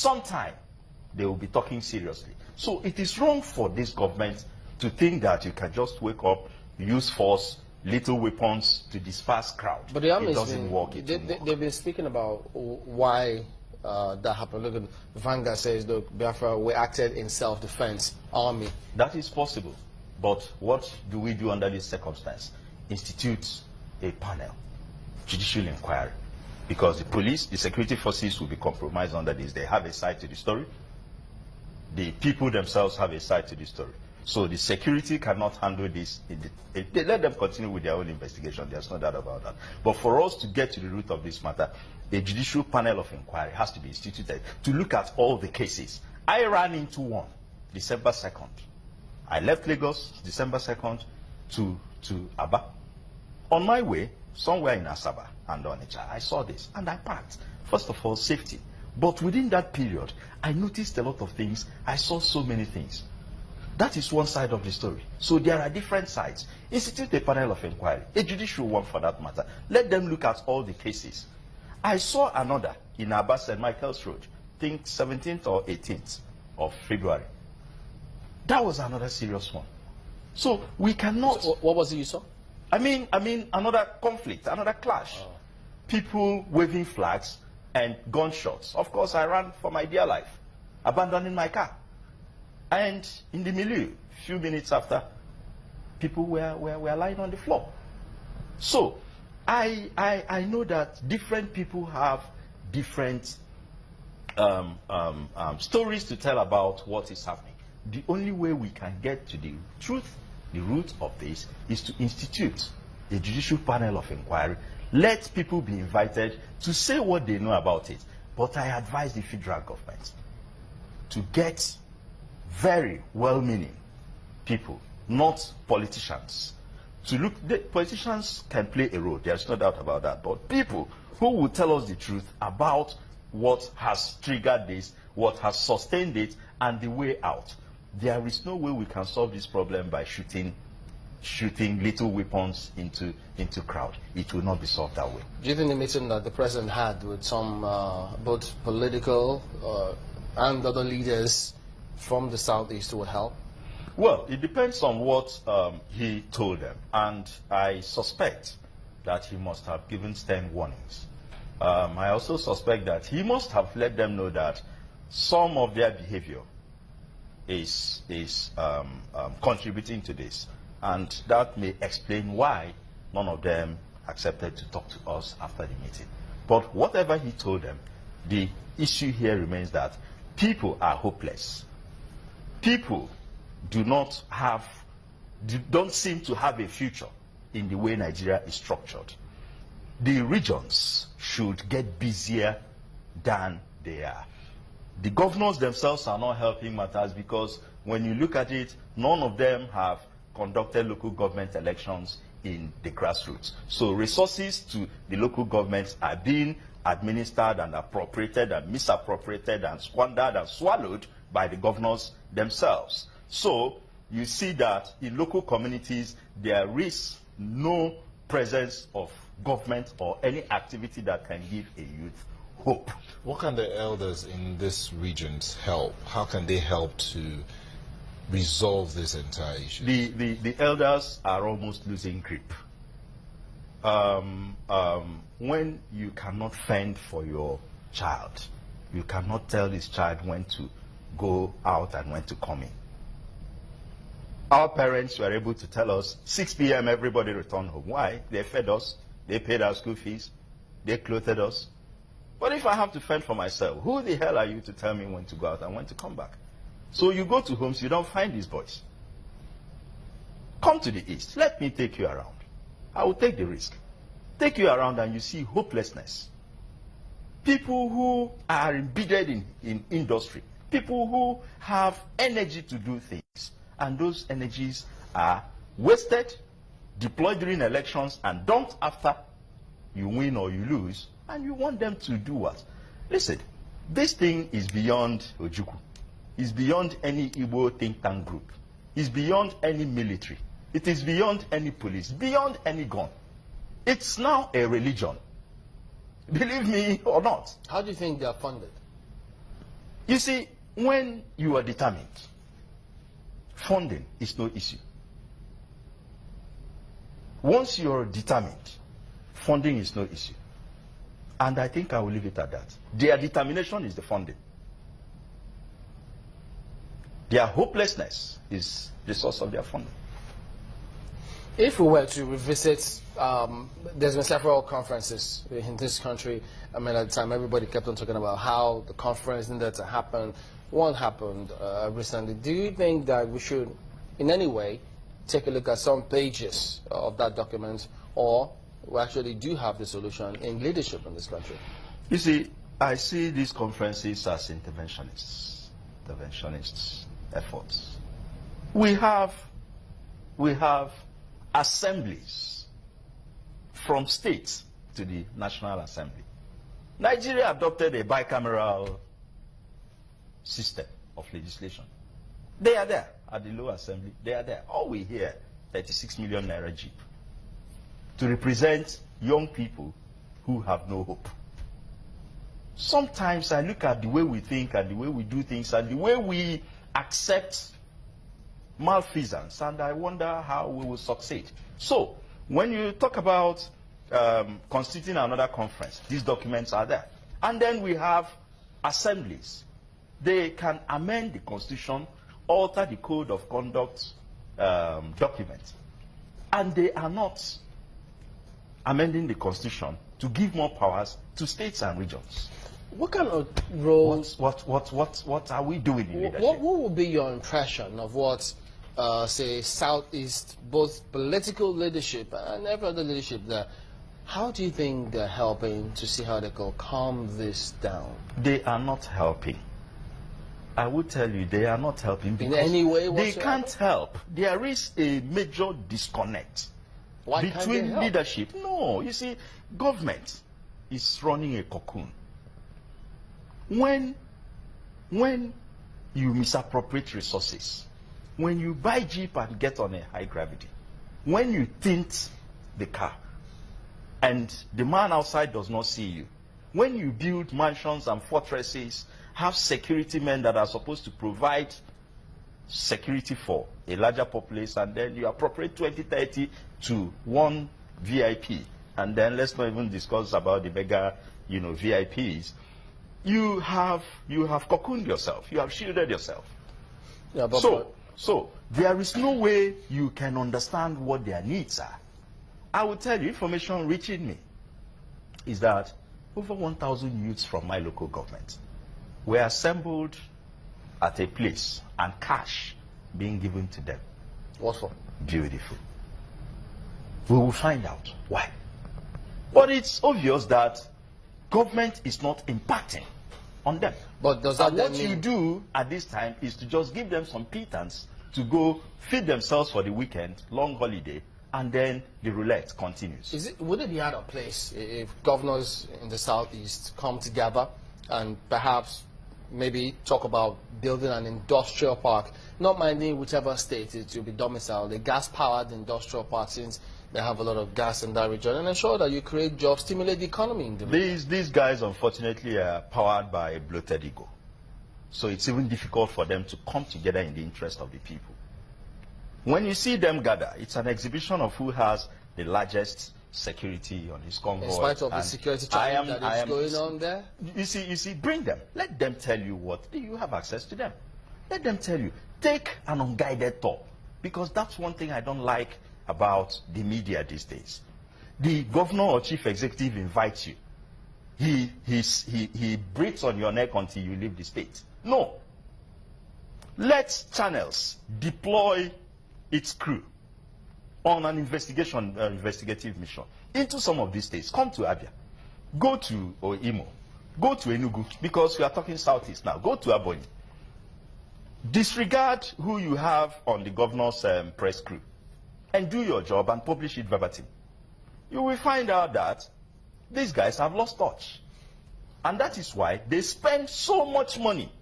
sometime they will be talking seriously. So it is wrong for this government to think that you can just wake up, use force, little weapons to disperse crowd. But the army it doesn't work. They've been speaking about why that happened. Look at Vanguard says, look, Biafra, we acted in self-defense, army. That is possible. But what do we do under this circumstance? Institute a panel, judicial inquiry. Because the police, the security forces will be compromised under this. They have a side to the story. The people themselves have a side to the story. So the security cannot handle this. They let them continue with their own investigation. There's no doubt about that. But for us to get to the root of this matter, a judicial panel of inquiry has to be instituted to look at all the cases. I ran into one, December 2nd. I left Lagos, December 2nd, to Aba. On my way, somewhere in Asaba and Onitsha, I saw this and I parked. First of all, safety. But within that period, I noticed a lot of things. I saw so many things. That is one side of the story. So there are different sides. Institute a panel of inquiry, a judicial one for that matter. Let them look at all the cases. I saw another in Aba St. Michael's Road, I think 17th or 18th of February. That was another serious one. So we cannot... So what was it you saw? I mean another conflict, another clash. Oh. People waving flags and gunshots. Of course, I ran for my dear life, abandoning my car. And in the milieu, a few minutes after, people were lying on the floor. So I know that different people have different stories to tell about what is happening. The only way we can get to the truth, the root of this, is to institute a judicial panel of inquiry. Let people be invited to say what they know about it. But I advise the federal government to get very well-meaning people, not politicians. To look, the politicians can play a role, there's no doubt about that, but people who will tell us the truth about what has triggered this, what has sustained it, and the way out. There is no way we can solve this problem by shooting little weapons into crowd. It will not be solved that way. Do you think the meeting that the president had with some both political and other leaders from the southeast would help? Well, it depends on what he told them, and I suspect that he must have given stern warnings. I also suspect that he must have let them know that some of their behavior is contributing to this, and that may explain why none of them accepted to talk to us after the meeting. But whatever he told them, the issue here remains that people are hopeless. People don't seem to have a future in the way Nigeria is structured. The regions should get busier than they are. The governors themselves are not helping matters, because when you look at it, none of them have conducted local government elections in the grassroots. So resources to the local governments are being administered and appropriated and misappropriated and squandered and swallowed by the governors themselves. So you see that in local communities there is no presence of government or any activity that can give a youth hope. What can the elders in these regions help? How can they help to resolve this entire issue? The elders are almost losing grip. When you cannot fend for your child, you cannot tell this child when to go out and when to come in. Our parents were able to tell us 6 p.m. everybody returned home. Why? They fed us, they paid our school fees, they clothed us. But if I have to fend for myself, who the hell are you to tell me when to go out and when to come back? So you go to homes, you don't find these boys. Come to the east, let me take you around. I will take the risk. Take you around and you see hopelessness. People who are embedded in industry, people who have energy to do things, and those energies are wasted, deployed during elections, and dumped after you win or you lose, and you want them to do what? Listen, this thing is beyond Ojukwu. It's beyond any Igbo think tank group. It's beyond any military. It is beyond any police, beyond any gun. It's now a religion. Believe me or not. How do you think they are funded? You see, when you are determined, funding is no issue. Once you're determined, funding is no issue. And I think I will leave it at that. Their determination is the funding. Their hopelessness is the source of their funding. If we were to revisit, there's been several conferences in this country. I mean, at the time, everybody kept on talking about how the conference needed to happen. One happened recently. Do you think that we should, in any way, take a look at some pages of that document, or we actually do have the solution in leadership in this country? You see, I see these conferences as interventionist efforts. We have assemblies from states to the National Assembly. Nigeria adopted a bicameral system of legislation. They are there at the lower assembly. They are there. All we hear, 36 million naira jeep, to represent young people who have no hope. Sometimes I look at the way we think and the way we do things and the way we accept malfeasance, and I wonder how we will succeed. So, when you talk about constituting another conference, these documents are there. And then we have assemblies. They can amend the constitution, alter the code of conduct document. And they are not amending the constitution to give more powers to states and regions. What kind of role? What are we doing in leadership? What would be your impression of what, say, Southeast, both political leadership and every other leadership there? How do you think they're helping to see how they can calm this down? They are not helping. I will tell you, they are not helping because in any way whatsoever? They can't help. There is a major disconnect between leadership. No, you see, government is running a cocoon. When you misappropriate resources, when you buy Jeep and get on a high gravity, when you tint the car and the man outside does not see you, when you build mansions and fortresses, have security men that are supposed to provide security for a larger populace, and then you appropriate 2030 to one VIP, and then let's not even discuss about the beggar, VIPs. You have cocooned yourself. You have shielded yourself. Yeah, but so there is no way you can understand what their needs are. I will tell you, information reaching me is that over 1,000 youths from my local government were assembled at a place and cash being given to them. What for? Beautiful. We will find out why. But it's obvious that government is not impacting on them. But does that what you do at this time is to just give them some pittance to go feed themselves for the weekend, long holiday, and then the roulette continues. Would it be out of place if governors in the Southeast come together and perhaps maybe talk about building an industrial park, not minding whichever state it will be domiciled, a gas-powered industrial park, since they have a lot of gas in that region, and ensure that you create jobs, stimulate the economy in the region? These guys, unfortunately, are powered by a bloated ego. So it's even difficult for them to come together in the interest of the people. When you see them gather, it's an exhibition of who has the largest security on his convoy. In spite of the security challenge that is going on there? You see, bring them. Let them tell you what. You have access to them. Let them tell you. Take an unguided tour. Because that's one thing I don't like about the media these days. The governor or chief executive invites you. He breathes on your neck until you leave the state. No. Let channels deploy its crew on an investigative mission into some of these states. Come to Abia, go to Imo, go to Enugu, because we are talking Southeast now. Go to Ebonyi. Disregard who you have on the governor's press crew and do your job and publish it verbatim. You will find out that these guys have lost touch. And that is why they spend so much money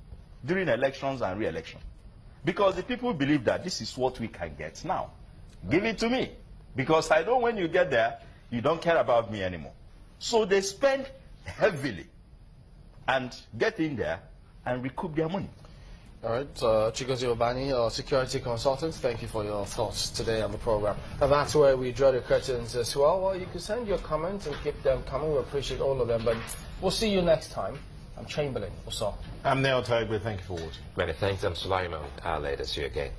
during elections and re-election. Because the people believe that this is what we can get now. Give it to me. Because I know when you get there, you don't care about me anymore. So they spend heavily and get in there and recoup their money. All right, Chigozie Obani, security consultant, thank you for your thoughts today on the program. And that's where we draw the curtains as well. Well, you can send your comments and keep them coming. We appreciate all of them. But we'll see you next time. I'm Chamberlain. What's up? I'm Neil Tagbe. Thank you for watching. Many thanks. I'm Sulaiman. I'll later see you again.